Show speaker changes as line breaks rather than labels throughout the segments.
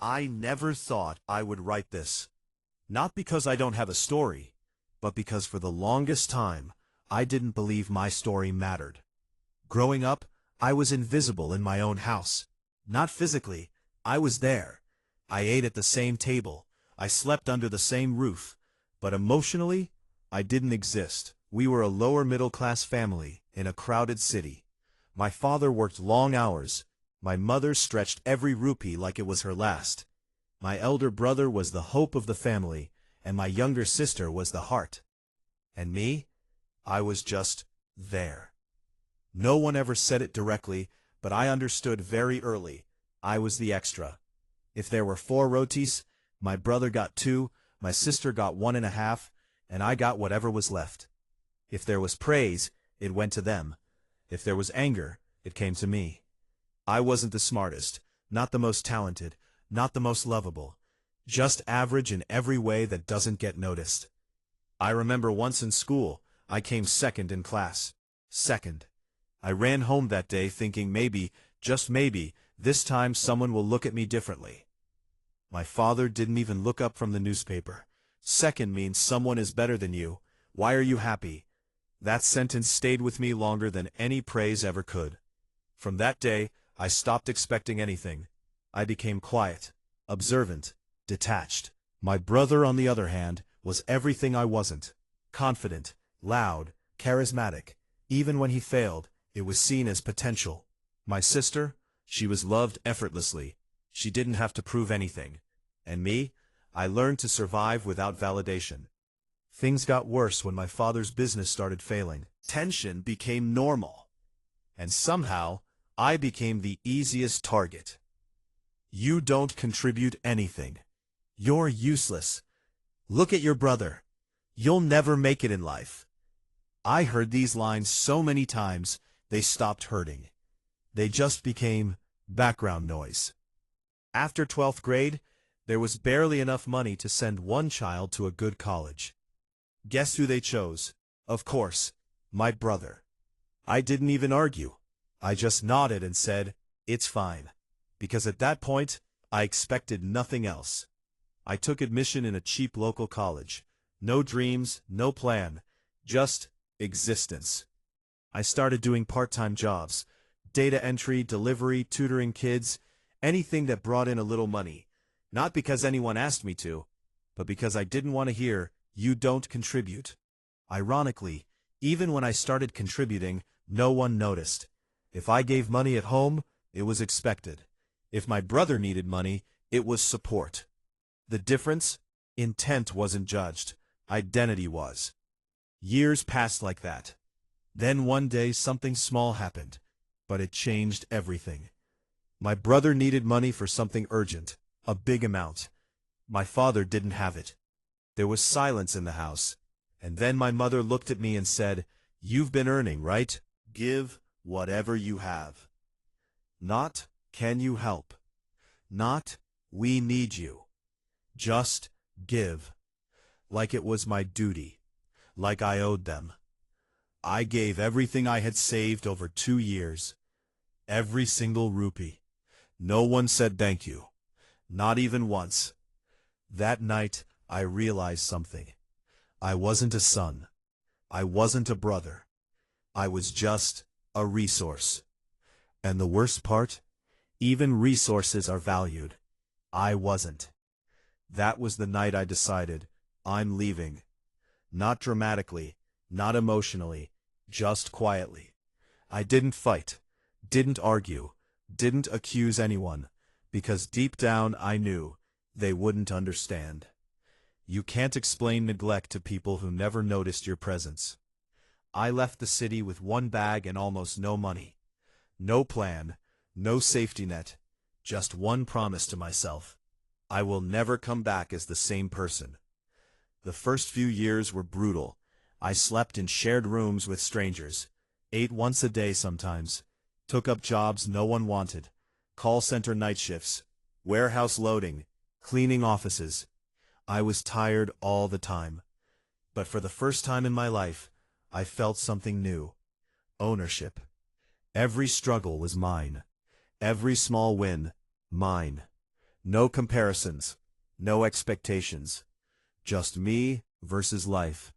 I never thought I would write this. Not because I don't have a story, but because for the longest time, I didn't believe my story mattered. Growing up, I was invisible in my own house. Not physically, I was there. I ate at the same table. I slept under the same roof. But emotionally, I didn't exist. We were a lower-middle-class family in a crowded city. My father worked long hours. My mother stretched every rupee like it was her last. My elder brother was the hope of the family, and my younger sister was the heart. And me? I was just there. No one ever said it directly, but I understood very early. I was the extra. If there were 4 rotis, my brother got 2, my sister got 1.5, and I got whatever was left. If there was praise, it went to them. If there was anger, it came to me. I wasn't the smartest, not the most talented, not the most lovable. Just average in every way that doesn't get noticed. I remember once in school, I came second in class. Second. I ran home that day thinking maybe, just maybe, this time someone will look at me differently. My father didn't even look up from the newspaper. Second means someone is better than you. Why are you happy? That sentence stayed with me longer than any praise ever could. From that day, I stopped expecting anything. I became quiet, observant, detached. My brother, on the other hand, was everything I wasn't. Confident, loud, charismatic. Even when he failed, it was seen as potential. My sister, she was loved effortlessly. She didn't have to prove anything. And me, I learned to survive without validation. Things got worse when my father's business started failing. Tension became normal. And somehow, I became the easiest target. You don't contribute anything. You're useless. Look at your brother. You'll never make it in life. I heard these lines so many times, they stopped hurting. They just became background noise. After 12th grade, there was barely enough money to send one child to a good college. Guess who they chose? Of course, my brother. I didn't even argue. I just nodded and said, "It's fine." Because at that point, I expected nothing else. I took admission in a cheap local college. No dreams, no plan, just existence. I started doing part-time jobs, data entry, delivery, tutoring kids, anything that brought in a little money. Not because anyone asked me to, but because I didn't want to hear, "You don't contribute." Ironically, even when I started contributing, no one noticed. If I gave money at home, it was expected. If my brother needed money, it was support. The difference? Intent wasn't judged. Identity was. Years passed like that. Then one day something small happened, but it changed everything. My brother needed money for something urgent, a big amount. My father didn't have it. There was silence in the house. And then my mother looked at me and said, "You've been earning, right? Give whatever you have." Not, "Can you help?" Not, "We need you." Just give. Like it was my duty. Like I owed them. I gave everything I had saved over 2 years. Every single rupee. No one said thank you. Not even once. That night, I realized something. I wasn't a son. I wasn't a brother. I was just a resource. And the worst part? Even resources are valued. I wasn't. That was the night I decided, I'm leaving. Not dramatically, not emotionally, just quietly. I didn't fight, didn't argue, didn't accuse anyone, because deep down I knew they wouldn't understand. You can't explain neglect to people who never noticed your presence. I left the city with 1 bag and almost no money. No plan, no safety net, just one promise to myself. I will never come back as the same person. The first few years were brutal. I slept in shared rooms with strangers, ate once a day sometimes, took up jobs no one wanted, call center night shifts, warehouse loading, cleaning offices. I was tired all the time. But for the first time in my life, I felt something new. Ownership. Every struggle was mine. Every small win, mine. No comparisons, no expectations. Just me versus life.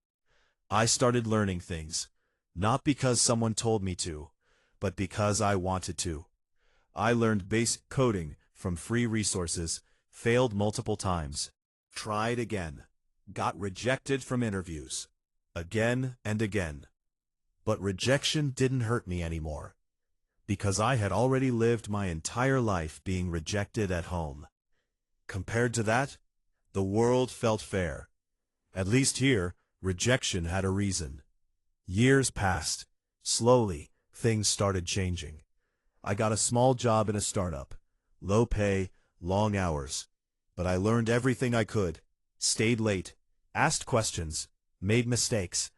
I started learning things, not because someone told me to, but because I wanted to. I learned basic coding from free resources, failed multiple times, tried again, got rejected from interviews, again and again. But rejection didn't hurt me anymore, because I had already lived my entire life being rejected at home. Compared to that, the world felt fair. At least here, rejection had a reason. Years passed. Slowly, things started changing. I got a small job in a startup. Low pay, long hours. But I learned everything I could, stayed late, asked questions, made mistakes,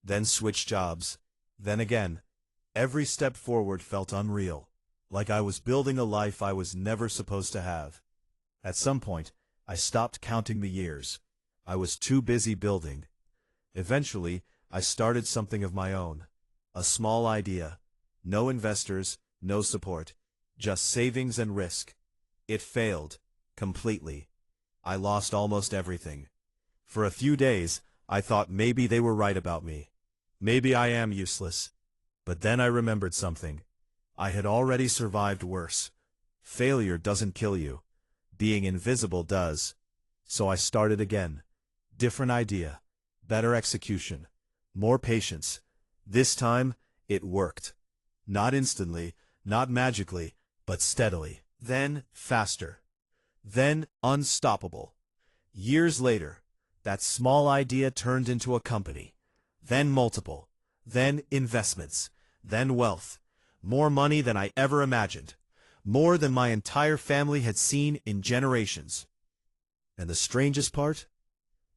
then switched jobs. Then again, every step forward felt unreal, like I was building a life I was never supposed to have. At some point, I stopped counting the years. I was too busy building. Eventually, I started something of my own. A small idea. No investors, no support. Just savings and risk. It failed. Completely. I lost almost everything. For a few days, I thought maybe they were right about me. Maybe I am useless. But then I remembered something. I had already survived worse. Failure doesn't kill you. Being invisible does. So I started again. Different idea. Better execution. More patience. This time, it worked. Not instantly, not magically, but steadily. Then, faster. Then, unstoppable. Years later, that small idea turned into a company. Then multiple. Then investments. Then wealth. More money than I ever imagined. More than my entire family had seen in generations. And the strangest part?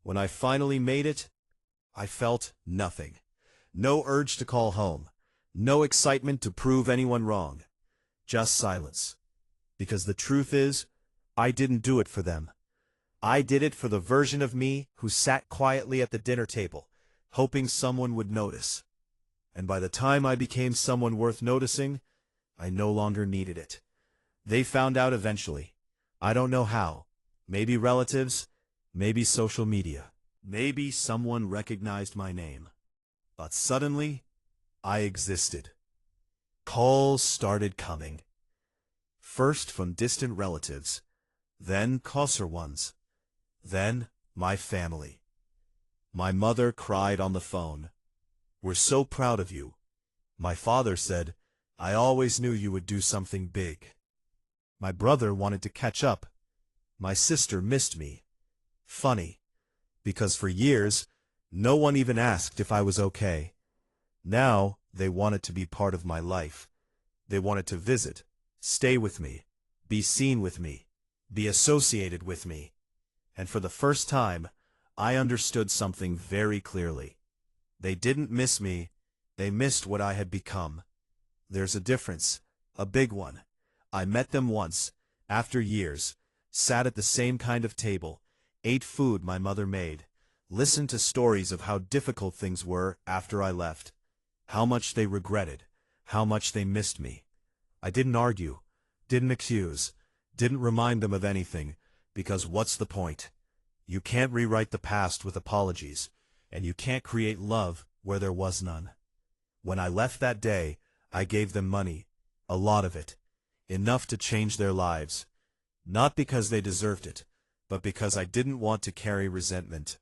When I finally made it, I felt nothing. No urge to call home. No excitement to prove anyone wrong. Just silence. Because the truth is, I didn't do it for them. I did it for the version of me who sat quietly at the dinner table, hoping someone would notice. And by the time I became someone worth noticing, I no longer needed it. They found out eventually. I don't know how. Maybe relatives, maybe social media. Maybe someone recognized my name. But suddenly, I existed. Calls started coming. First from distant relatives, then closer ones, then my family. My mother cried on the phone. "We're so proud of you." My father said, "I always knew you would do something big." My brother wanted to catch up. My sister missed me. Funny, because for years, no one even asked if I was okay. Now, they wanted to be part of my life. They wanted to visit, stay with me, be seen with me, be associated with me. And for the first time, I understood something very clearly. They didn't miss me, they missed what I had become. There's a difference, a big one. I met them once, after years, sat at the same kind of table, ate food my mother made, listened to stories of how difficult things were after I left, how much they regretted, how much they missed me. I didn't argue, didn't accuse, didn't remind them of anything, because what's the point? You can't rewrite the past with apologies, and you can't create love where there was none. When I left that day, I gave them money, a lot of it, enough to change their lives. Not because they deserved it, but because I didn't want to carry resentment.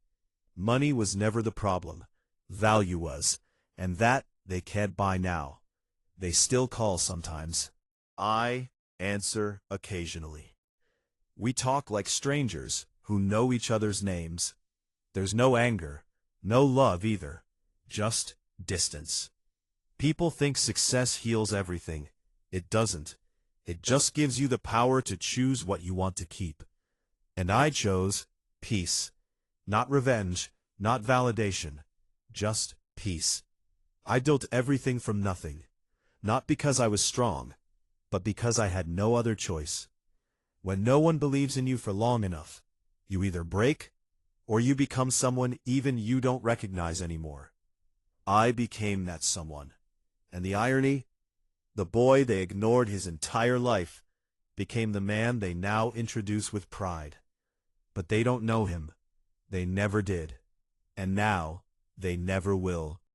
Money was never the problem. Value was, and that they can't buy now. They still call sometimes. I answer occasionally. We talk like strangers who know each other's names. There's no anger, no love either, just distance. People think success heals everything. It doesn't. It just gives you the power to choose what you want to keep. And I chose peace. Not revenge, not validation, just peace. I built everything from nothing. Not because I was strong, but because I had no other choice. When no one believes in you for long enough, you either break, or you become someone even you don't recognize anymore. I became that someone. And the irony? The boy they ignored his entire life became the man they now introduce with pride. But they don't know him. They never did. And now, they never will.